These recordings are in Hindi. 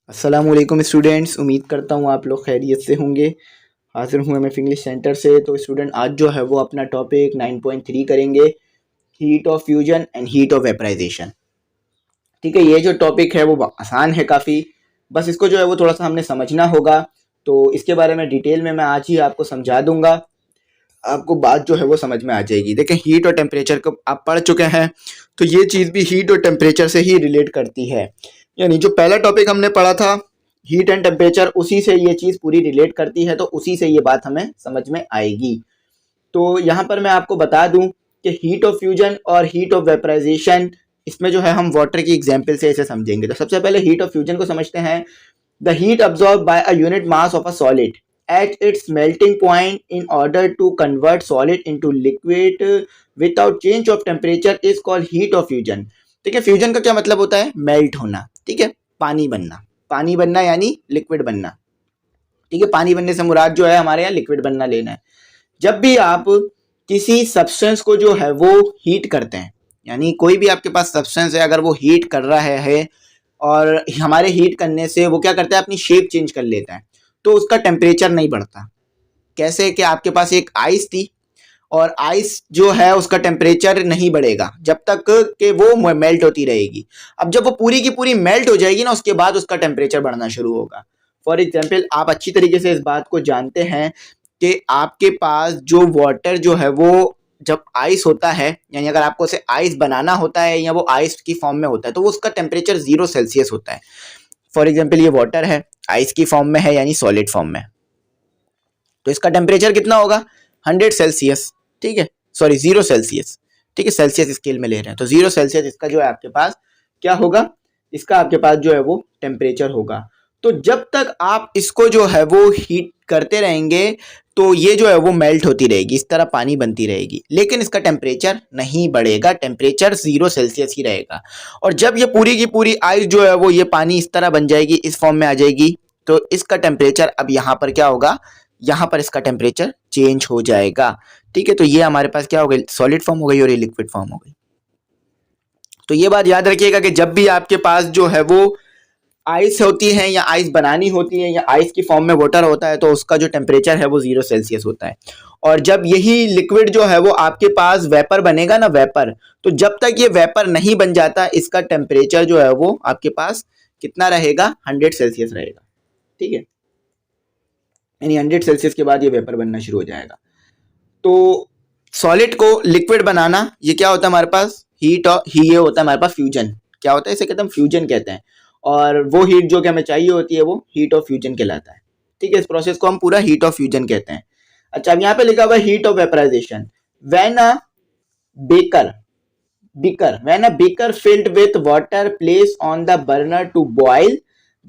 अस्सलामुअलैकुम स्टूडेंट्स, उम्मीद करता हूँ आप लोग खैरियत से होंगे। हाजिर हूँ मैं इंग्लिश सेंटर से। तो स्टूडेंट आज जो है वो अपना टॉपिक 9.3 करेंगे, heat of fusion and heat of vaporisation. ठीक है, ये जो टॉपिक है वो आसान है काफ़ी, बस इसको जो है वो थोड़ा सा हमने समझना होगा। तो इसके बारे में डिटेल में मैं आज ही आपको समझा दूंगा, आपको बात जो है वो समझ में आ जाएगी। देखें, हीट और टेम्परेचर को आप पढ़ चुके हैं, तो ये चीज़ भी हीट और टेम्परेचर से ही रिलेट करती है। यानी जो पहला टॉपिक हमने पढ़ा था हीट एंड टेम्परेचर, उसी से ये चीज़ पूरी रिलेट करती है, तो उसी से ये बात हमें समझ में आएगी। तो यहाँ पर मैं आपको बता दूं कि हीट ऑफ फ्यूजन और हीट ऑफ वेपराइजेशन, इसमें जो है हम वाटर की एग्जाम्पल से इसे समझेंगे। तो सबसे पहले हीट ऑफ फ्यूजन को समझते हैं। The heat absorb by a unit mass of a solid at its melting point in order to convert solid into liquid without change of temperature is called heat of fusion। ठीक है, फ्यूजन का क्या मतलब होता है? मेल्ट होना। ठीक है, पानी बनना, पानी बनना यानी लिक्विड बनना। ठीक है, पानी बनने से मुराद जो है हमारे यहाँ लिक्विड बनना लेना है। जब भी आप किसी सब्सटेंस को जो है वो हीट करते हैं, यानी कोई भी आपके पास सब्सटेंस है, अगर वो हीट कर रहा है और हमारे हीट करने से वो क्या करता है, अपनी शेप चेंज कर लेता है, तो उसका टेम्परेचर नहीं बढ़ता। कैसे कि आपके पास एक आइस थी और आइस जो है उसका टेम्परेचर नहीं बढ़ेगा जब तक कि वो मेल्ट होती रहेगी। अब जब वो पूरी की पूरी मेल्ट हो जाएगी ना, उसके बाद उसका टेम्परेचर बढ़ना शुरू होगा। फॉर एग्जाम्पल, आप अच्छी तरीके से इस बात को जानते हैं कि आपके पास जो वाटर जो है वो जब आइस होता है, यानी अगर आपको उसे आइस बनाना होता है या वो आइस की फॉर्म में होता है, तो वो उसका टेम्परेचर 0 सेल्सियस होता है। फॉर एग्जाम्पल, ये वाटर है, आइस की फॉर्म में है यानी सॉलिड फॉर्म में, तो इसका टेम्परेचर कितना होगा? 100 सेल्सियस। ठीक है, सॉरी 0 सेल्सियस। ठीक है, सेल्सियस स्केल में ले रहे हैं, तो 0 सेल्सियस इसका जो है आपके पास क्या होगा? इसका आपके पास जो है वो टेम्परेचर होगा। तो जब तक आप इसको जो है वो हीट करते रहेंगे तो ये जो है वो मेल्ट होती रहेगी, इस तरह पानी बनती रहेगी, लेकिन इसका टेम्परेचर नहीं बढ़ेगा, टेम्परेचर 0 सेल्सियस ही रहेगा। और जब ये पूरी की पूरी आइस जो है वो ये पानी इस तरह बन जाएगी, इस फॉर्म में आ जाएगी, तो इसका टेम्परेचर अब यहाँ पर क्या होगा? यहाँ पर इसका टेम्परेचर चेंज हो जाएगा। ठीक है, तो ये हमारे पास क्या हो गई? सॉलिड फॉर्म हो गई और ये लिक्विड फॉर्म हो गई। तो ये बात याद रखिएगा कि जब भी आपके पास जो है वो आइस होती है या आइस बनानी होती है या आइस की फॉर्म में वाटर होता है, तो उसका जो टेम्परेचर है वो 0 सेल्सियस होता है। और जब यही लिक्विड जो है वो आपके पास वेपर बनेगा ना, वेपर, तो जब तक ये वेपर नहीं बन जाता, इसका टेम्परेचर जो है वो आपके पास कितना रहेगा? 100 सेल्सियस रहेगा। ठीक है, यानी 100 सेल्सियस के बाद ये वेपर बनना शुरू हो जाएगा। तो सॉलिड को लिक्विड बनाना, ये क्या होता है हमारे पास? हीट, और ही ये होता है हमारे पास फ्यूजन। क्या होता है? इसे कहते हैं फ्यूजन कहते हैं। और वो हीट जो कि हमें चाहिए होती है वो हीट ऑफ फ्यूजन कहलाता है। ठीक है, इस प्रोसेस को हम पूरा हीट ऑफ फ्यूजन कहते हैं। अच्छा, अब यहाँ पे लिखा हुआ है heat of vaporisation. When a beaker when a beaker filled with water placed on the burner to boil,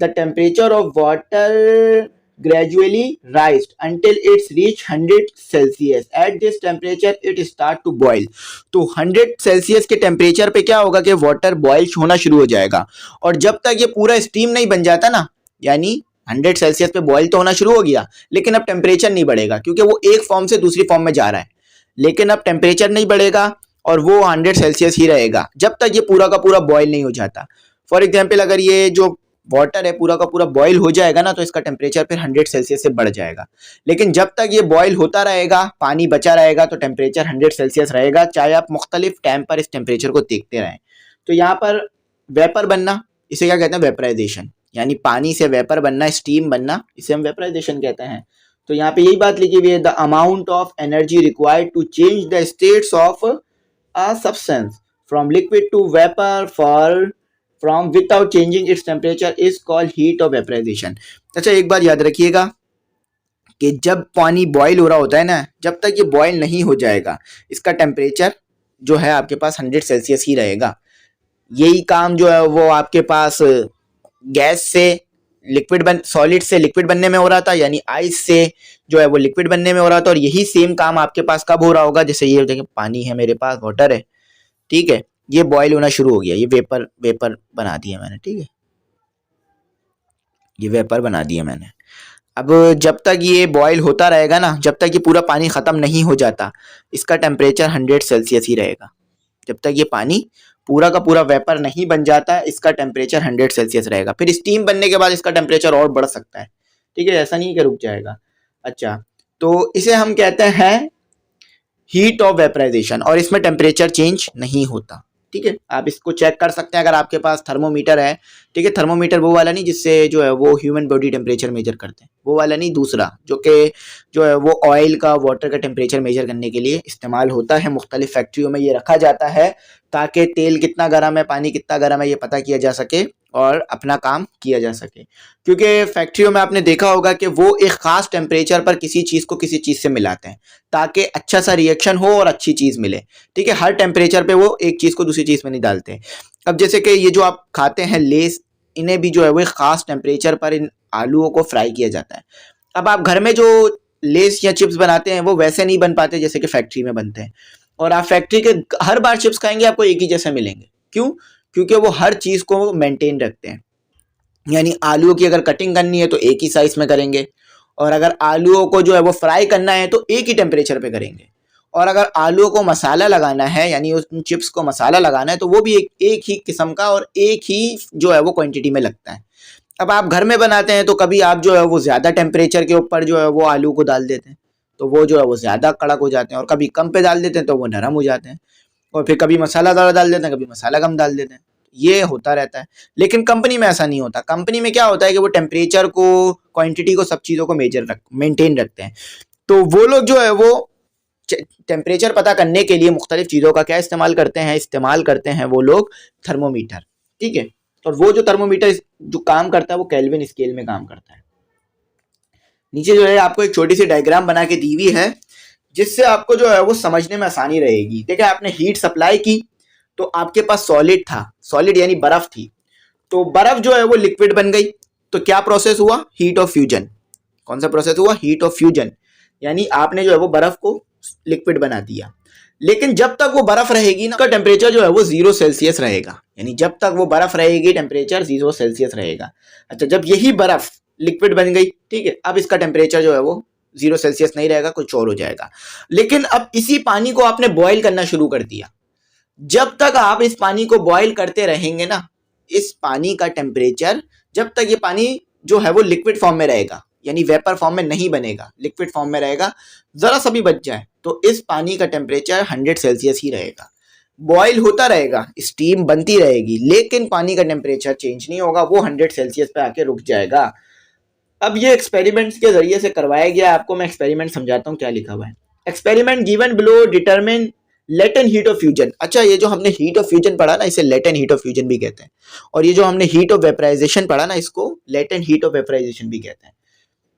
the temperature of water gradually rised until it's reached 100 Celsius. At this temperature it start to boil। तो 100 सेल्सियस के टेम्परेचर पे क्या होगा कि वाटर बॉयल होना शुरू हो जाएगा। और जब तक ये पूरा स्टीम नहीं बन जाता ना, यानी 100 सेल्सियस पे बॉयल तो होना शुरू हो गया, लेकिन अब टेम्परेचर नहीं बढ़ेगा, क्योंकि वो एक फॉर्म से दूसरी फॉर्म में जा रहा है, लेकिन अब टेम्परेचर नहीं बढ़ेगा और वो 100 सेल्सियस ही रहेगा जब तक ये पूरा का पूरा बॉयल नहीं हो जाता। फॉर एग्जाम्पल, अगर ये जो वाटर है पूरा का पूरा बॉयल हो जाएगा ना, तो इसका टेम्परेचर फिर 100 सेल्सियस से बढ़ जाएगा। लेकिन जब तक ये बॉयल होता रहेगा, पानी बचा रहेगा, तो टेम्परेचर 100 सेल्सियस रहेगा, चाहे आप मुख्तलिफ टाइम पर इस टेम्परेचर को देखते रहें। तो यहाँ पर वेपर बनना, इसे क्या कहते हैं? वेपराइजेशन, यानी पानी से वेपर बनना, स्टीम बनना, इसे हम वेपराइजेशन कहते हैं। तो यहाँ पे यही बात लिखी हुई है, the amount of energy required to change the states of a substance from liquid to vapor from without changing its temperature is called heat of vaporization। अच्छा, एक बात याद रखिएगा कि जब पानी बॉईल हो रहा होता है ना, जब तक ये बॉईल नहीं हो जाएगा, इसका टेम्परेचर जो है आपके पास 100 सेल्सियस ही रहेगा। यही काम जो है वो आपके पास गैस से लिक्विड सॉलिड से लिक्विड बनने में हो रहा था, यानी आइस से जो है वो लिक्विड बनने में हो रहा था। और यही सेम काम आपके पास कब हो रहा होगा? जैसे ये देखिए, पानी है मेरे पास, वाटर है, ठीक है, ये बॉयल होना शुरू हो गया, ये वेपर वेपर बना दिया मैंने। ठीक है, ये वेपर बना दिया मैंने। अब जब तक ये बॉयल होता रहेगा ना, जब तक ये पूरा पानी ख़त्म नहीं हो जाता, इसका टेम्परेचर 100 सेल्सियस ही रहेगा, जब तक ये पानी पूरा का पूरा वेपर नहीं बन जाता, इसका टेम्परेचर 100 सेल्सियस रहेगा। फिर स्टीम बनने के बाद इसका टेम्परेचर और बढ़ सकता है, ठीक है, ऐसा नहीं कि रुक जाएगा। अच्छा, तो इसे हम कहते हैं हीट ऑफ वेपराइजेशन, और इसमें टेम्परेचर चेंज नहीं होता, ठीक है। आप इसको चेक कर सकते हैं अगर आपके पास थर्मोमीटर है, ठीक है। थर्मोमीटर वो वाला नहीं जिससे जो है वो ह्यूमन बॉडी टेम्परेचर मेजर करते हैं, वो वाला नहीं, दूसरा जो है वो ऑयल का, वाटर का टेम्परेचर मेजर करने के लिए इस्तेमाल होता है। मुख्तलिफ फैक्ट्रियों में ये रखा जाता है ताकि तेल कितना गर्म है, पानी कितना गर्म है, ये पता किया जा सके और अपना काम किया जा सके। क्योंकि फैक्ट्रियों में आपने देखा होगा कि वो एक खास टेम्परेचर पर किसी चीज़ को किसी चीज़ से मिलाते हैं ताकि अच्छा सा रिएक्शन हो और अच्छी चीज़ मिले, ठीक है। हर टेम्परेचर पे वो एक चीज़ को दूसरी चीज़ में नहीं डालते। अब जैसे कि ये जो आप खाते हैं लेस, इन्हें भी जो है वो एक खास टेम्परेचर पर इन आलूओं को फ्राई किया जाता है। अब आप घर में जो लेस या चिप्स बनाते हैं वो वैसे नहीं बन पाते जैसे कि फैक्ट्री में बनते हैं, और आप फैक्ट्री के हर बार चिप्स खाएंगे आपको एक ही जैसे मिलेंगे। क्यों? क्योंकि वो हर चीज़ को मेंटेन रखते हैं। यानी आलूओं की अगर कटिंग करनी है तो एक ही साइज में करेंगे, और अगर आलूओं को जो है वो फ्राई करना है तो एक ही टेम्परेचर पे करेंगे, और अगर आलूओं को मसाला लगाना है यानी उस चिप्स को मसाला लगाना है तो वो भी एक ही किस्म का और एक ही जो है वो क्वांटिटी में लगता है। अब आप घर में बनाते हैं तो कभी आप जो है वो ज़्यादा टेम्परेचर के ऊपर जो है वो आलू को डाल देते हैं तो वो जो है वो ज़्यादा कड़क हो जाते हैं, और कभी कम पे डाल देते हैं तो वो नरम हो जाते हैं, और फिर कभी मसाला ज़्यादा डाल देते हैं, कभी मसाला कम डाल देते हैं। ये होता रहता है। लेकिन कंपनी में ऐसा नहीं होता। कंपनी में क्या होता है कि वो टेम्परेचर को, क्वांटिटी को, सब चीज़ों को मेंटेन रखते हैं। तो वो लोग जो है वो टेम्परेचर पता करने के लिए मुख्तलिफ चीज़ों का क्या इस्तेमाल करते हैं वो लोग थर्मोमीटर, ठीक है। और वो जो थर्मोमीटर जो काम करता है वो केल्विन स्केल में काम करता है। नीचे जो है आपको एक छोटी सी डायग्राम बना के दी हुई है जिससे आपको जो है वो समझने में आसानी रहेगी। देखिए, आपने हीट सप्लाई की तो आपके पास सॉलिड था, सॉलिड यानी बर्फ थी, तो बर्फ जो है वो लिक्विड बन गई। तो क्या प्रोसेस हुआ? Heat of fusion. कौन सा प्रोसेस हुआ? Heat of fusion. यानी आपने जो है वो बर्फ को लिक्विड बना दिया। लेकिन जब तक वो बर्फ रहेगी ना, उसका टेम्परेचर जो है वो 0 सेल्सियस रहेगा। यानी जब तक वो बर्फ रहेगी टेम्परेचर 0 सेल्सियस रहेगा। अच्छा, जब यही बर्फ लिक्विड बन गई, ठीक है, अब इसका टेम्परेचर जो है वो 0 सेल्सियस नहीं रहेगा, कुछ और हो जाएगा। लेकिन अब इसी पानी को आपने बॉयल करना शुरू कर दिया। जब तक आप इस पानी को बॉयल करते रहेंगे ना, इस पानी का टेम्परेचर, जब तक ये पानी जो है वो लिक्विड फॉर्म में रहेगा, यानी वेपर फॉर्म में नहीं बनेगा, लिक्विड फॉर्म में रहेगा, जरा सा भी बच जाए तो इस पानी का टेम्परेचर 100 सेल्सियस ही रहेगा। बॉयल होता रहेगा, स्टीम बनती रहेगी, लेकिन पानी का टेम्परेचर चेंज नहीं होगा, वो 100 सेल्सियस पे आके रुक जाएगा। अब ये एक्सपेरिमेंट्स के जरिए से करवाया गया। आपको मैं एक्सपेरिमेंट समझाता हूँ क्या लिखा हुआ है। Experiment given below determine latent heat of fusion. अच्छा, ये जो हमने हीट ऑफ फ्यूजन पढ़ा ना, इसे लेटेंट हीट ऑफ फ्यूजन भी कहते हैं, और ये जो हमने हीट ऑफ वेपराइजेशन पढ़ा ना, इसको लेटेंट हीट ऑफ वेपराइजेशन भी कहते हैं।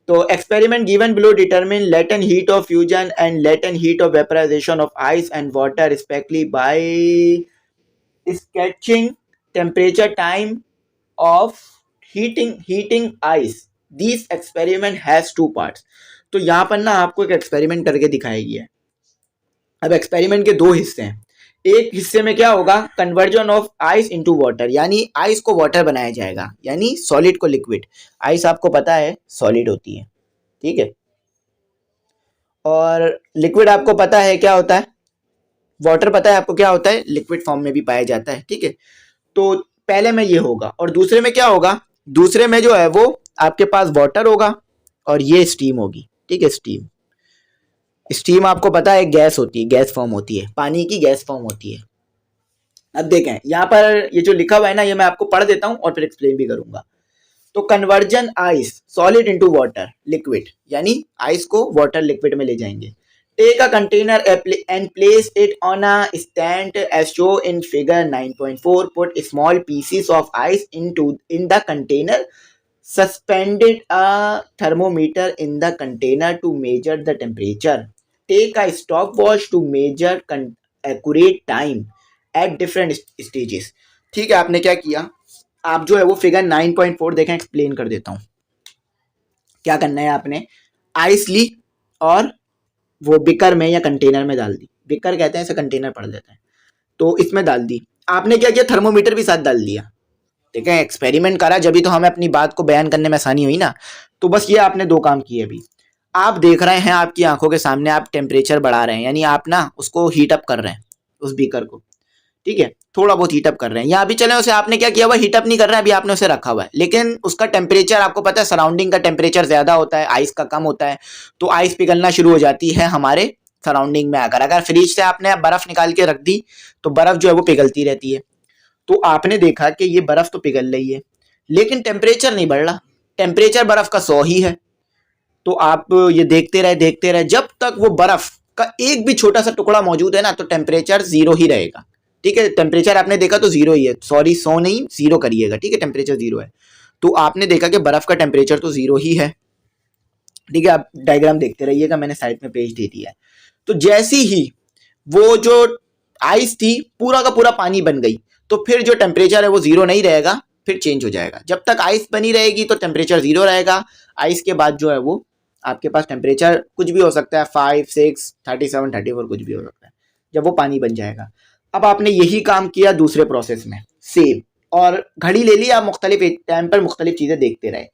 तो experiment given below determine latent heat of fusion and latent heat of vaporisation of ice and water respectively by sketching temperature time of heating ice. This experiment has 2 parts. तो यहाँ पर ना आपको एक एक्सपेरिमेंट करके दिखाया गया है। अब एक्सपेरिमेंट के 2 हिस्से हैं। एक हिस्से में क्या होगा? Conversion of ice into water, यानी आइस को वाटर बनाया जाएगा, यानी सॉलिड को लिक्विड। आइस आपको पता है सॉलिड होती है, ठीक है, और लिक्विड आपको पता है क्या होता है, वाटर पता है आपको क्या होता है, लिक्विड फॉर्म में भी पाया जाता है, ठीक है। तो पहले में ये होगा, और दूसरे में क्या होगा? दूसरे में जो है वो आपके पास वाटर होगा और ये स्टीम होगी, ठीक है। स्टीम आपको पता है गैस होती है, गैस फॉर्म होती है, पानी की गैस फॉर्म होती है। अब देखें यहाँ पर ये जो लिखा हुआ है ना, ये मैं आपको पढ़ देता हूं और फिर एक्सप्लेन भी करूंगा। तो conversion ice solid into water liquid, यानी आइस को वाटर लिक्विड में ले जाएंगे। Take a container and place it on a stand as show in figure 9.4. Put small pieces of ice in the container. Suspended a thermometer in the container to measure the temperature. Take a stopwatch to measure accurate time at different stages. ठीक है, आपने क्या किया? आप जो है वो फिगर 9.4 देखें, एक्सप्लेन कर देता हूँ। क्या करना है आपने? आइस ली और वो बिकर में या कंटेनर में डाल दी। बिकर कहते हैं इसे, कंटेनर पढ़ देते हैं। तो इसमें डाल दी। आपने क्या किया? थर्मोमीटर भी साथ डाल दिया। ठीक है, एक्सपेरिमेंट करा जब भी तो हमें अपनी बात को बयान करने में आसानी हुई ना। तो बस ये आपने 2 काम किए। अभी आप देख रहे हैं, आपकी आंखों के सामने आप टेम्परेचर बढ़ा रहे हैं, यानी आप ना उसको हीट अप कर रहे हैं उस बीकर को, ठीक है, थोड़ा बहुत हीटअप कर रहे हैं। यहाँ भी चले उसे आपने क्या किया हुआ, हीटअप नहीं कर रहा है, अभी आपने उसे रखा हुआ है, लेकिन उसका टेम्परेचर आपको पता है सराउंडिंग का टेम्परेचर ज्यादा होता है, आइस का कम होता है, तो आइस पिघलना शुरू हो जाती है हमारे सराउंडिंग में आकर। अगर फ्रिज से आपने बर्फ निकाल के रख दी तो बर्फ जो है वो पिघलती रहती है। तो आपने देखा कि ये बर्फ तो पिघल रही है लेकिन टेम्परेचर नहीं बढ़ रहा, टेम्परेचर बर्फ का 100 ही है। तो आप ये देखते रहे जब तक वो बर्फ का एक भी छोटा सा टुकड़ा मौजूद है ना, तो टेम्परेचर 0 ही रहेगा। ठीक है, टेम्परेचर आपने देखा तो 0 ही है, सॉरी 100 नहीं 0 करिएगा, ठीक है, टेम्परेचर 0 है। तो आपने देखा कि बर्फ का टेम्परेचर तो 0 ही है। ठीक है, आप डायग्राम देखते रहिएगा, मैंने साइड में पेज दे दिया है। तो जैसी ही वो जो आइस थी पूरा का पूरा पानी बन गई, तो फिर जो टेम्परेचर है वो 0 नहीं रहेगा, फिर चेंज हो जाएगा। जब तक आइस बनी रहेगी तो टेम्परेचर 0 रहेगा। आइस के बाद जो है वो आपके पास टेम्परेचर कुछ भी हो सकता है, 5, 6, 37, 34 कुछ भी हो सकता है, जब वो पानी बन जाएगा। अब आपने यही काम किया दूसरे प्रोसेस में सेम, और घड़ी ले ली, आप मुख्तलिफ टाइम पर मुख्तलिफ चीजें देखते रहे।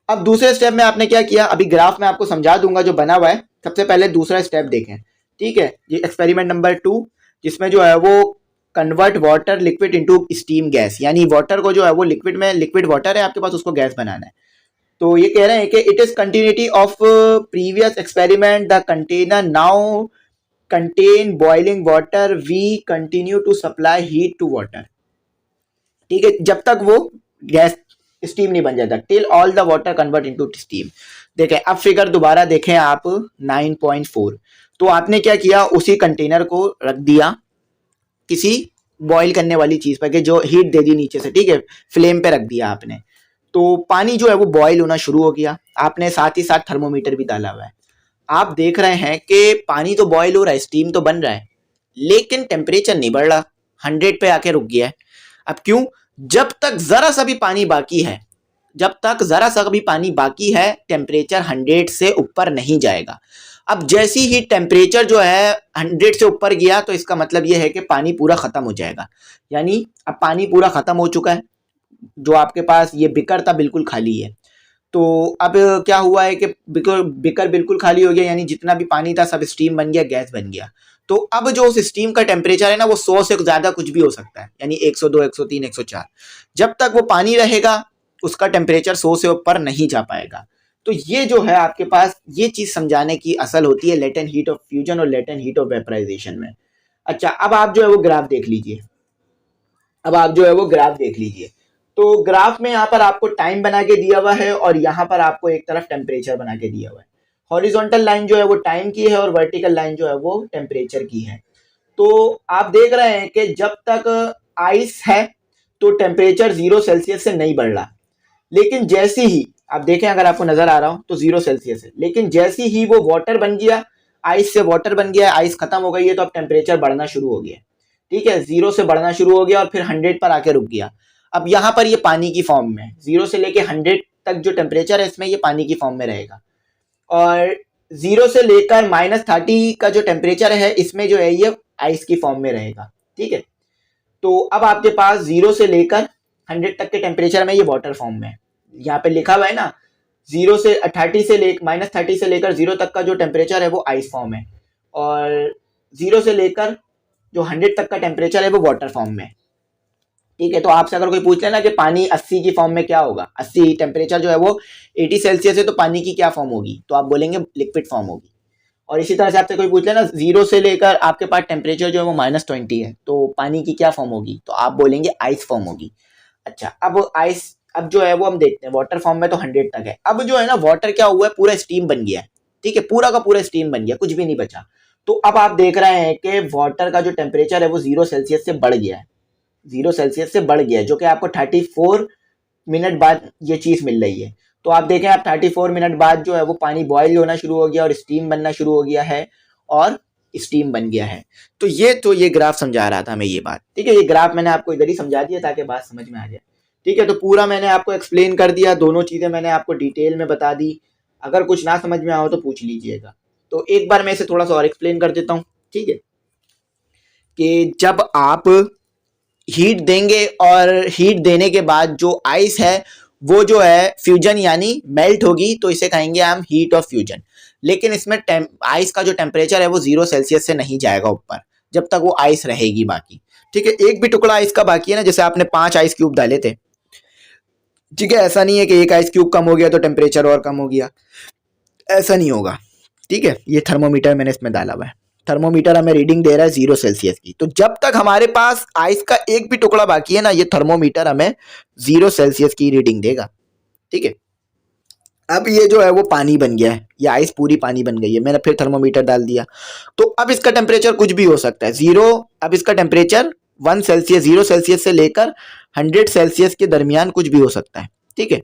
अब दूसरे स्टेप में आपने क्या किया, अभी ग्राफ में आपको समझा दूंगा जो बना हुआ है। सबसे पहले दूसरा स्टेप देखें, ठीक है, ये एक्सपेरिमेंट नंबर 2, जिसमें जो है वो convert water liquid into steam gas, यानी वाटर को जो है वो लिक्विड में, लिक्विड वाटर है आपके पास, उसको गैस बनाना है। तो ये कह रहे हैं कि it is continuity of previous experiment, the container now contain boiling water, we continue to supply heat to water. ठीक है, जब तक वो गैस स्टीम नहीं बन जाता, till all the water convert into steam. देखें अब फिगर दोबारा देखें आप 9.4। तो आपने क्या किया, उसी कंटेनर को रख दिया किसी बॉईल करने वाली चीज पर, कि जो हीट दे दी नीचे से, ठीक है, फ्लेम पे रख दिया आपने। तो पानी जो है वो बॉईल होना शुरू हो गया। आपने साथ ही साथ थर्मोमीटर भी डाला हुआ है। आप देख रहे हैं कि पानी तो बॉईल हो रहा है, स्टीम तो बन रहा है, लेकिन टेम्परेचर नहीं बढ़ रहा, 100 पे आके रुक गया है। अब क्यों, जब तक जरा सा भी पानी बाकी है, जब तक जरा सा भी पानी बाकी है, टेम्परेचर 100 से ऊपर नहीं जाएगा। अब जैसी ही टेम्परेचर जो है 100 से ऊपर गया, तो इसका मतलब यह है कि पानी पूरा खत्म हो जाएगा। यानी अब पानी पूरा खत्म हो चुका है, जो आपके पास ये बिकर था बिल्कुल खाली है। तो अब क्या हुआ है कि बिकर बिल्कुल खाली हो गया, यानी जितना भी पानी था सब स्टीम बन गया, गैस बन गया। तो अब जो उस स्टीम का टेम्परेचर है ना, वो 100 से ज्यादा कुछ भी हो सकता है, यानी 102, 103, 104। जब तक वो पानी रहेगा उसका टेम्परेचर 100 से ऊपर नहीं जा पाएगा। तो ये जो है आपके पास, ये चीज समझाने की असल होती है लेटेंट हीट ऑफ फ्यूजन और लेटेंट हीट ऑफ वेपराइजेशन में। अच्छा, अब आप जो है वो ग्राफ देख लीजिए। अब आप जो है वो ग्राफ देख लीजिए। तो ग्राफ में यहाँ पर आपको टाइम बना के दिया हुआ है और यहाँ पर आपको एक तरफ टेम्परेचर बना के दिया हुआ है। हॉरिजॉन्टल लाइन जो है वो टाइम की है और वर्टिकल लाइन जो है वो टेम्परेचर की है। तो आप देख रहे हैं कि जब तक आइस है तो टेम्परेचर 0 सेल्सियस से नहीं बढ़ रहा, लेकिन जैसे ही आप देखें, अगर आपको नजर आ रहा हो तो 0 सेल्सियस है, लेकिन जैसे ही वो वाटर बन गया, आइस से वाटर बन गया, आइस खत्म हो गई है, तो अब टेम्परेचर बढ़ना शुरू हो गया। ठीक है, 0 से बढ़ना शुरू हो गया और फिर 100 पर आके रुक गया। अब यहाँ पर ये पानी की फॉर्म में 0 से लेके 100 तक जो टेम्परेचर है, इसमें ये पानी की फॉर्म में रहेगा। और 0 से लेकर -30 का जो टेम्परेचर है, इसमें जो है ये आइस की फॉर्म में रहेगा। ठीक है, तो अब आपके पास 0 से लेकर 100 तक के टेम्परेचर में ये वाटर फॉर्म में है। यहाँ पे लिखा हुआ है ना, 0 से 30 से लेकर -30 से लेकर 0 तक का जो टेम्परेचर है वो आइस फॉर्म है, और 0 से लेकर जो 100 तक का टेम्परेचर है वो वाटर फॉर्म में। ठीक है, तो आपसे अगर कोई पूछ लेना कि पानी 80 की फॉर्म में क्या होगा, 80 टेम्परेचर जो है वो 80 सेल्सियस है, तो पानी की क्या फॉर्म होगी, तो आप बोलेंगे लिक्विड फॉर्म होगी। और इसी तरह से आपसे कोई पूछ लेना 0 से लेकर आपके पास टेम्परेचर जो है वो -20 है, तो पानी की क्या फॉर्म होगी, तो आप बोलेंगे आइस फॉर्म होगी। अच्छा, अब आइस, अब जो है वो हम देखते हैं, वाटर फॉर्म में तो 100 तक है। अब जो है ना, वाटर क्या हुआ है, पूरा स्टीम बन गया है। ठीक है, पूरा का पूरा स्टीम बन गया, कुछ भी नहीं बचा। तो अब आप देख रहे हैं कि वाटर का जो टेम्परेचर है वो 0 सेल्सियस से बढ़ गया है, 0 सेल्सियस से बढ़ गया है, जो कि आपको 34 मिनट बाद ये चीज मिल रही है। तो आप देखें, आप 34 मिनट बाद जो है वो पानी बॉयल होना शुरू हो गया और स्टीम बनना शुरू हो गया है, और स्टीम बन गया है। तो ये ग्राफ समझा रहा था मैं ये बात। ठीक है, ये ग्राफ मैंने आपको इधर ही समझा दिया ताकि बात समझ में आ जाए। ठीक है, तो पूरा मैंने आपको एक्सप्लेन कर दिया, दोनों चीजें मैंने आपको डिटेल में बता दी। अगर कुछ ना समझ में आओ तो पूछ लीजिएगा। तो एक बार मैं इसे थोड़ा सा और एक्सप्लेन कर देता हूँ। ठीक है, कि जब आप हीट देंगे और हीट देने के बाद जो आइस है वो जो है फ्यूजन यानी मेल्ट होगी, तो इसे कहेंगे हम हीट ऑफ फ्यूजन। लेकिन इसमें आइस का जो टेम्परेचर है वो 0 सेल्सियस से नहीं जाएगा ऊपर, जब तक वो आइस रहेगी बाकी। ठीक है, एक भी टुकड़ा आइस का बाकी है ना, जैसे आपने 5 आइस क्यूब डाले थे, ठीक है, ऐसा नहीं है कि एक आइस क्यूब कम हो गया तो टेम्परेचर और कम हो गया, ऐसा नहीं होगा। ठीक है, ये थर्मोमीटर मैंने इसमें डाला हुआ है, थर्मोमीटर हमें रीडिंग दे रहा है 0 सेल्सियस की। तो जब तक हमारे पास आइस का एक भी टुकड़ा बाकी है ना, ये थर्मोमीटर हमें 0 सेल्सियस की रीडिंग देगा। ठीक है, अब ये जो है वो पानी बन गया है, ये आइस पूरी पानी बन गई है, मैंने फिर थर्मोमीटर डाल दिया, तो अब इसका टेम्परेचर कुछ भी हो सकता है, जीरो। अब इसका टेम्परेचर 1 सेल्सियस, 0 सेल्सियस से लेकर 100 सेल्सियस के दरमियान कुछ भी हो सकता है। ठीक है,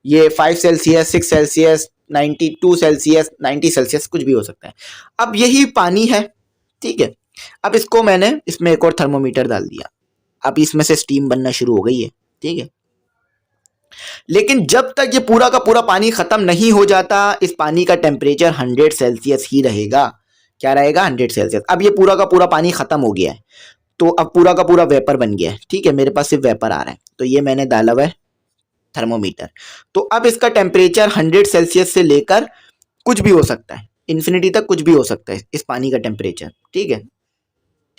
ये 5 सेल्सियस, 6 सेल्सियस, 92 सेल्सियस, 90 सेल्सियस कुछ भी हो सकता है। अब यही पानी है। ठीक है, अब इसको मैंने इसमें एक और थर्मोमीटर डाल दिया, अब इसमें से स्टीम बनना शुरू हो गई है। ठीक है, लेकिन जब तक ये पूरा का पूरा पानी खत्म नहीं हो जाता, इस पानी का टेम्परेचर 100 सेल्सियस ही रहेगा। क्या रहेगा? 100 सेल्सियस। अब ये पूरा का पूरा पानी खत्म हो गया है, तो अब पूरा का पूरा वेपर बन गया है। ठीक है, मेरे पास सिर्फ वेपर आ रहा है, तो ये मैंने डाला हुआ है थर्मोमीटर। तो अब इसका टेम्परेचर 100 सेल्सियस से लेकर कुछ भी हो सकता है, इन्फिनिटी तक कुछ भी हो सकता है इस पानी का टेम्परेचर। ठीक है,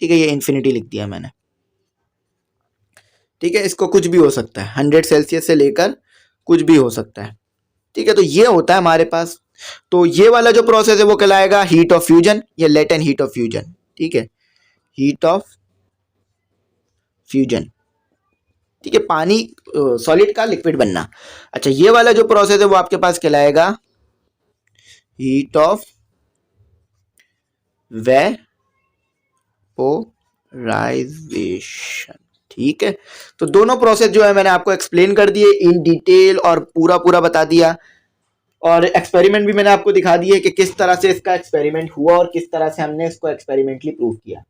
ठीक है, ये इन्फिनिटी लिख दिया मैंने। ठीक है, इसको कुछ भी हो सकता है, 100 सेल्सियस से लेकर कुछ भी हो सकता है। ठीक है, तो ये होता है हमारे पास। तो ये वाला जो प्रोसेस है वो कहलाएगा हीट ऑफ फ्यूजन या लेटेंट हीट ऑफ फ्यूजन। ठीक है, हीट ऑफ फ्यूजन। ठीक है, पानी सॉलिड का लिक्विड बनना। अच्छा, ये वाला जो प्रोसेस है वो आपके पास कहलाएगा हीट ऑफ वेपोराइजेशन। ठीक है, तो दोनों प्रोसेस जो है मैंने आपको एक्सप्लेन कर दिए इन डिटेल और पूरा पूरा बता दिया, और एक्सपेरिमेंट भी मैंने आपको दिखा दिए कि किस तरह से इसका एक्सपेरिमेंट हुआ और किस तरह से हमने इसको एक्सपेरिमेंटली प्रूव किया।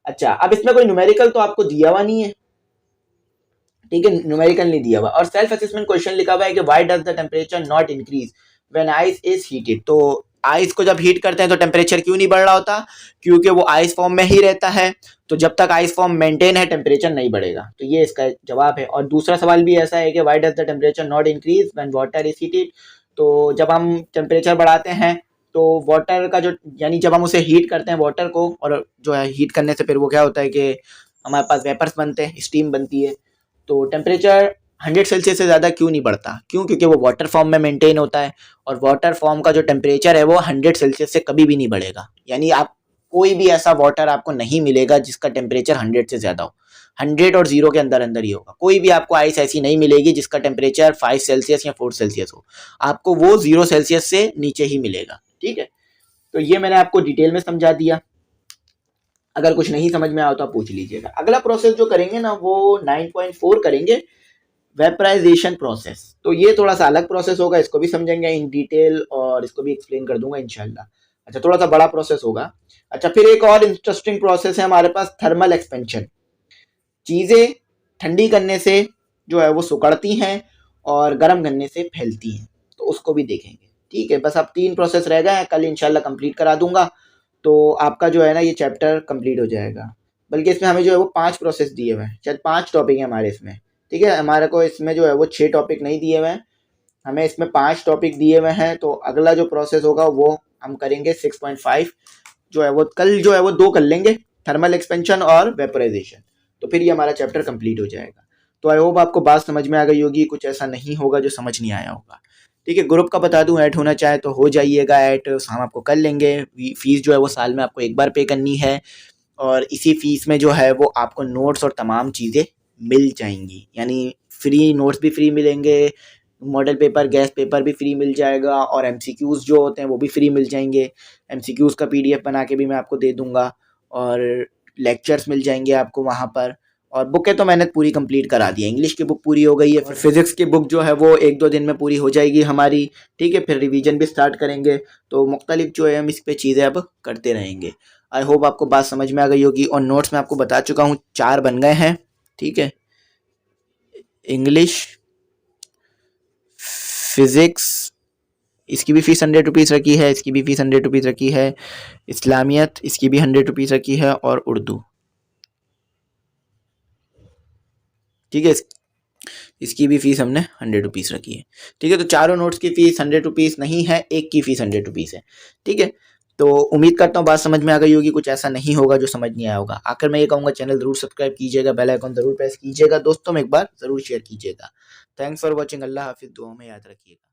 अच्छा, अब इसमें कोई न्यूमेरिकल तो आपको दिया हुआ नहीं है। ठीक है, न्यूमेरिकल नहीं दिया हुआ, और सेल्फ असेसमेंट क्वेश्चन लिखा हुआ है कि why does the temperature not increase when ice is heated. तो आइस को जब हीट करते हैं तो टेम्परेचर क्यों नहीं बढ़ रहा होता? क्योंकि वो आइस फॉर्म में ही रहता है, तो जब तक आइस फॉर्म मेंटेन है टेम्परेचर नहीं बढ़ेगा। तो ये इसका जवाब है। और दूसरा सवाल भी ऐसा है कि why does the temperature not increase when water is heated. तो जब हम टेम्परेचर बढ़ाते हैं तो वाटर का जो, यानी जब हम उसे हीट करते हैं वाटर को, और जो है हीट करने से फिर वो क्या होता है कि हमारे पास वेपर्स बनते हैं, स्टीम बनती है। तो टेम्परेचर 100 सेल्सियस से ज़्यादा क्यों नहीं बढ़ता? क्यों? क्योंकि वो वाटर फॉर्म में मेंटेन होता है, और वाटर फॉर्म का जो टेम्परेचर है वो 100 सेल्सियस से कभी भी नहीं बढ़ेगा। यानी आप कोई भी ऐसा वाटर आपको नहीं मिलेगा जिसका टेम्परेचर 100 से ज़्यादा हो, 100 और 0 के अंदर अंदर ही होगा। कोई भी आपको आइस ऐसी नहीं मिलेगी जिसका टेम्परेचर 5 सेल्सियस या 4 सेल्सियस हो, आपको वो 0 सेल्सियस से नीचे ही मिलेगा। ठीक है, तो ये मैंने आपको डिटेल में समझा दिया। अगर कुछ नहीं समझ में आया तो आप पूछ लीजिएगा। अगला प्रोसेस जो करेंगे ना वो 9.4 करेंगे, वेपराइजेशन प्रोसेस। तो ये थोड़ा सा अलग प्रोसेस होगा, इसको भी समझेंगे इन डिटेल और इसको भी एक्सप्लेन कर दूंगा इंशाल्लाह। अच्छा, थोड़ा सा बड़ा प्रोसेस होगा। अच्छा, फिर एक और इंटरेस्टिंग प्रोसेस है हमारे पास, थर्मल एक्सपेंशन। चीज़ें ठंडी करने से जो है वो सिकुड़ती हैं और गर्म करने से फैलती हैं, तो उसको भी देखेंगे। ठीक है, बस अब 3 प्रोसेस रह गए हैं, कल इंशाल्लाह कंप्लीट करा दूंगा, तो आपका जो है ना ये चैप्टर कंप्लीट हो जाएगा। बल्कि इसमें हमें जो है वो 5 प्रोसेस दिए हुए हैं, शायद 5 टॉपिक है हमारे इसमें। ठीक है, हमारे को इसमें जो है वो 6 टॉपिक नहीं दिए हुए हैं, हमें इसमें 5 टॉपिक दिए हुए हैं। तो अगला जो प्रोसेस होगा वो हम करेंगे 6.5, जो है वो कल जो है वो 2 कर लेंगे, थर्मल एक्सपेंशन और वेपोराइजेशन। तो फिर ये हमारा चैप्टर कंप्लीट हो जाएगा। तो आई होप आपको बात समझ में आ गई होगी, कुछ ऐसा नहीं होगा जो समझ नहीं आया होगा। ठीक है, ग्रुप का बता दूं, ऐड होना चाहे तो हो जाइएगा ऐड, हम आपको कर लेंगे। फीस जो है वो साल में आपको एक बार पे करनी है, और इसी फीस में जो है वो आपको नोट्स और तमाम चीज़ें मिल जाएंगी। यानी फ्री नोट्स भी फ्री मिलेंगे, मॉडल पेपर, गैस पेपर भी फ्री मिल जाएगा, और एमसीक्यूज़ जो होते हैं वो भी फ्री मिल जाएंगे। एमसीक्यूज़ का पीडीएफ बना के भी मैं आपको दे दूंगा, और लेक्चर्स मिल जाएंगे आपको वहाँ पर। और बुकें तो मैंने पूरी कंप्लीट करा दी है, इंग्लिश की बुक पूरी हो गई है, फिर फिजिक्स की बुक जो है वो 1-2 दिन में पूरी हो जाएगी हमारी। ठीक है, फिर रिवीजन भी स्टार्ट करेंगे, तो मुख्तलिफ जो है हम इस पे चीज़ें अब करते रहेंगे। आई होप आपको बात समझ में आ गई होगी। और नोट्स में आपको बता चुका हूँ 4 बन गए हैं। ठीक है, इंग्लिश, फिजिक्स, इसकी भी फ़ीस 100 रुपीज़ रखी है, इसकी भी फ़ीस 100 रुपीज़ रखी है, इस्लामियत, इसकी भी 100 रुपीज़ रखी है, और उर्दू। ठीक है, इसकी भी फ़ीस हमने 100 रुपीज़ रखी है। ठीक है, तो चारों नोट्स की फ़ीस 100 रुपीज़ नहीं है, एक की फ़ीस 100 रुपीज़ है। ठीक है, तो उम्मीद करता हूँ बात समझ में आ गई होगी, कुछ ऐसा नहीं होगा जो समझ नहीं आया होगा। आखिर मैं ये कहूँगा चैनल ज़रूर सब्सक्राइब कीजिएगा, बेल आइकन ज़रूर प्रेस कीजिएगा, दोस्तों में एक बार ज़रूर शेयर कीजिएगा। Thanks for watching. अल्लाह हाफिज़, दुआ में याद रखिएगा।